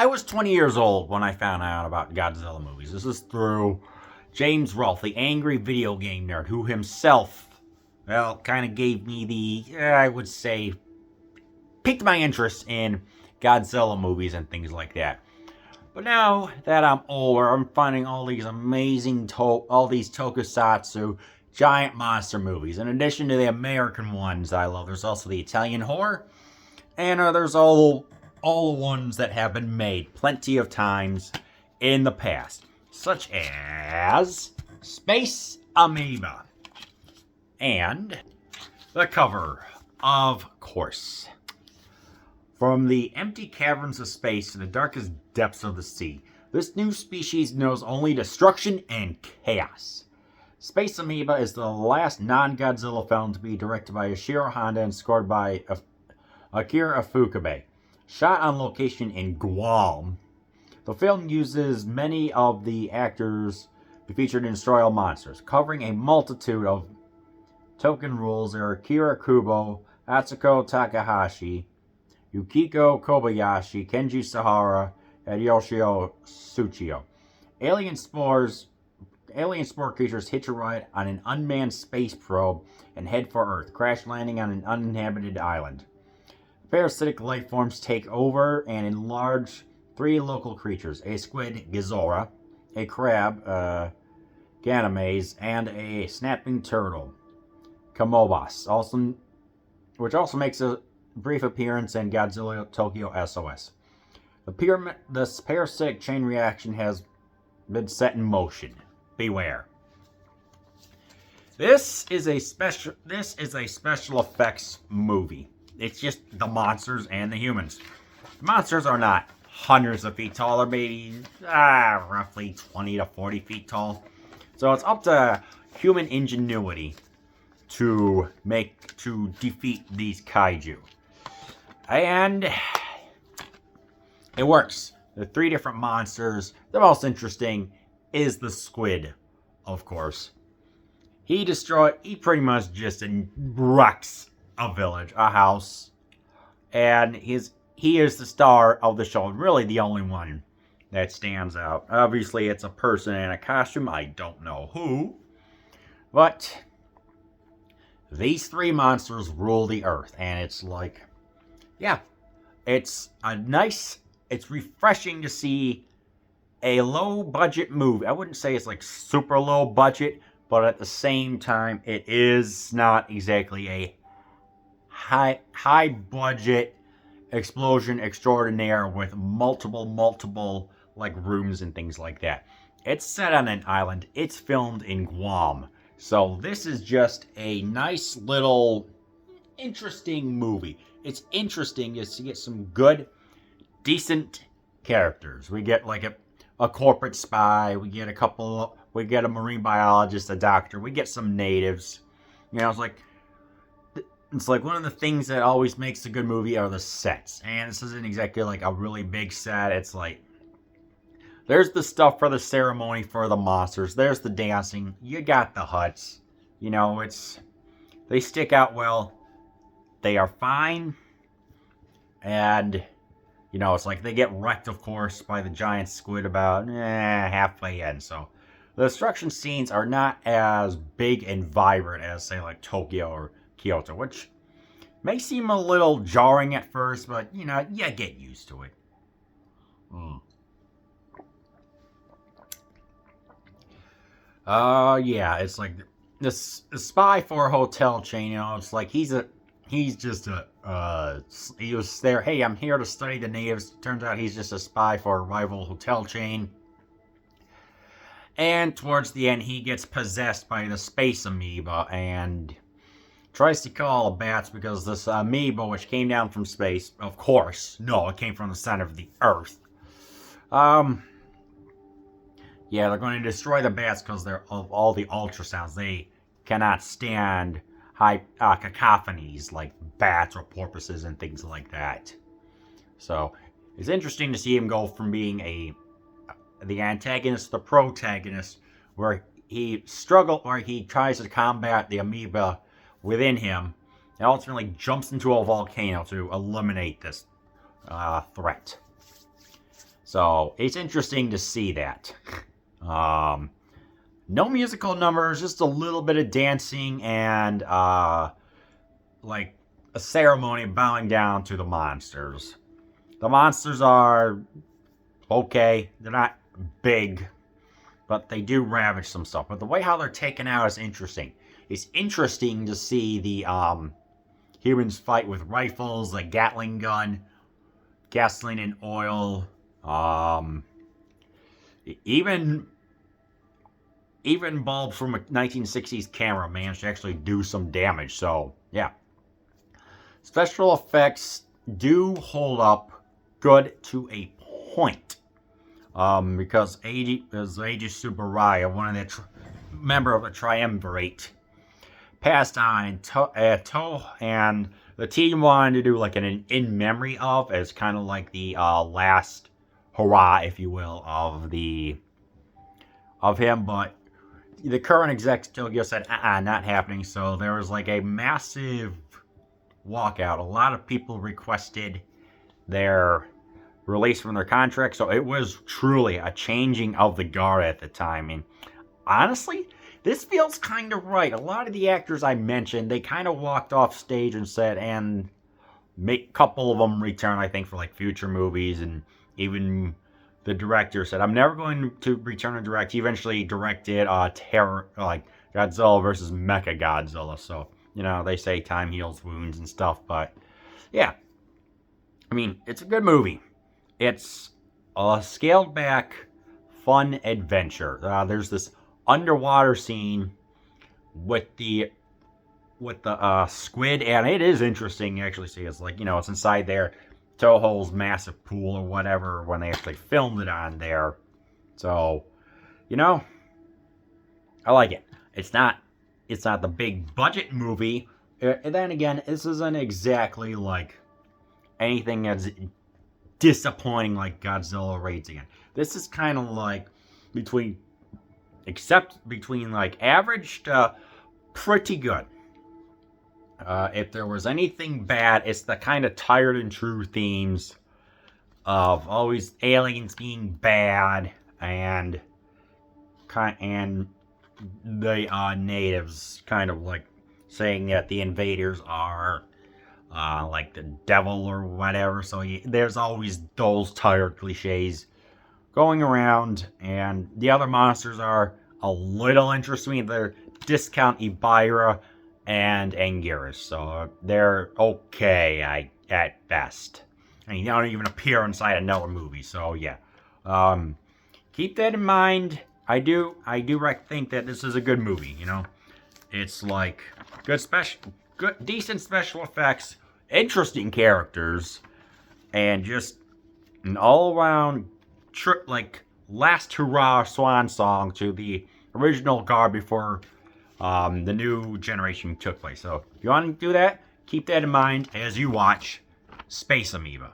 I was 20 years old when I found out about Godzilla movies. This is through James Rolfe, the angry video game nerd, who himself, well, kind of gave me I would say, piqued my interest in Godzilla movies and things like that. But now that I'm older, I'm finding all these amazing, all these tokusatsu giant monster movies. In addition to the American ones I love, there's also the Italian horror, and there's all the ones that have been made plenty of times in the past, such as Space Amoeba, and the cover, of course. From the empty caverns of space to the darkest depths of the sea, this new species knows only destruction and chaos. Space Amoeba is the last non-Godzilla film to be directed by Ishiro Honda and scored by Akira Ifukube. Shot on location in Guam, the film uses many of the actors featured in Destroy All Monsters, covering a multitude of token roles. There are Akira Kubo, Atsuko Takahashi, Yukiko Kobayashi, Kenji Sahara, and Yoshio Tsuchiya. Alien spore creatures hitch a ride on an unmanned space probe and head for Earth, crash landing on an uninhabited island. Parasitic life forms take over and enlarge three local creatures: a squid, Gizora, a crab, Ganymede, and a snapping turtle, Kamobas, which also makes a brief appearance in Godzilla Tokyo SOS. The parasitic chain reaction has been set in motion. Beware. This is a special effects movie. It's just the monsters and the humans. The monsters are not hundreds of feet tall. They're maybe roughly 20 to 40 feet tall. So it's up to human ingenuity to defeat these kaiju. And it works. The three different monsters. The most interesting is the squid, of course. He pretty much just wrecks a village, a house, and he is the star of the show, and really the only one that stands out. Obviously, it's a person in a costume. I don't know who, but these three monsters rule the earth, and it's like, yeah, it's refreshing to see a low-budget movie. I wouldn't say it's like super low budget, but at the same time, it is not exactly a high budget explosion extraordinaire with multiple like rooms and things like that. It's set on an island. It's filmed in Guam. So this is just a nice little interesting movie. It's interesting just to get some good, decent characters. We get like a corporate spy. We get a marine biologist, a doctor. We get some natives. You know, it's like one of the things that always makes a good movie are the sets. And this isn't exactly like a really big set. It's like, there's the stuff for the ceremony for the monsters. There's the dancing. You got the huts. You know, they stick out well. They are fine. And, you know, it's like they get wrecked, of course, by the giant squid about halfway in. So the destruction scenes are not as big and vibrant as, say, like Tokyo or Kyoto, which may seem a little jarring at first, but, you know, you get used to it. Yeah, it's like this spy for a hotel chain, you know, it's like he was there, hey, I'm here to study the natives. Turns out he's just a spy for a rival hotel chain. And towards the end, he gets possessed by the space amoeba and tries to call bats because this amoeba, which came down from space, of course, no, it came from the center of the earth. Yeah, they're going to destroy the bats because of all the ultrasounds. They cannot stand high cacophonies like bats or porpoises and things like that. So it's interesting to see him go from being the antagonist to the protagonist, where he tries to combat the amoeba within him, and ultimately jumps into a volcano to eliminate this threat. So it's interesting to see that. No musical numbers, just a little bit of dancing and like a ceremony bowing down to the monsters. The monsters are okay. They're not big, but they do ravage some stuff. But the way how they're taken out is interesting. It's interesting to see the humans fight with rifles, a Gatling gun, gasoline and oil. Even bulbs from a 1960s camera managed to actually do some damage. So yeah, special effects do hold up good to a point. Because Eiji Tsubaria, one of the member of the Triumvirate, passed on, and Toho and the team wanted to do like an in memory of, as kind of like the last hurrah, if you will, of him. But the current exec still just said, not happening. So there was like a massive walkout. A lot of people requested their release from their contract, so it was truly a changing of the guard at the time. And honestly, this feels kind of right. A lot of the actors I mentioned, they kind of walked off stage and said, and a couple of them return, I think, for like future movies, and even the director said, I'm never going to return to direct. He eventually directed Godzilla versus Mecha Godzilla. So, you know, they say time heals wounds and stuff, but yeah. I mean, it's a good movie. It's a scaled back, fun adventure. There's this underwater scene with the squid, and it is interesting to actually see. It's like, you know, it's inside their Toho's massive pool or whatever when they actually filmed it on there. So, you know, I like it. It's not the big budget movie. And then again, this isn't exactly like anything that's disappointing like Godzilla Raids Again. This is kind of like between like average to pretty good. If there was anything bad, it's the kind of tired and true themes of always aliens being bad and the natives kind of like saying that the invaders are like the devil or whatever. So there's always those tired cliches going around, and the other monsters are a little interesting. They're Discount Ibira and Anguirus, so they're okay at best. And they don't even appear inside another movie. So yeah, keep that in mind. I do think that this is a good movie. You know, it's like good, decent special effects, interesting characters, and just an all-around like last hurrah swan song to the original guard before the new generation took place. So if you want to do that, keep that in mind as you watch Space Amoeba.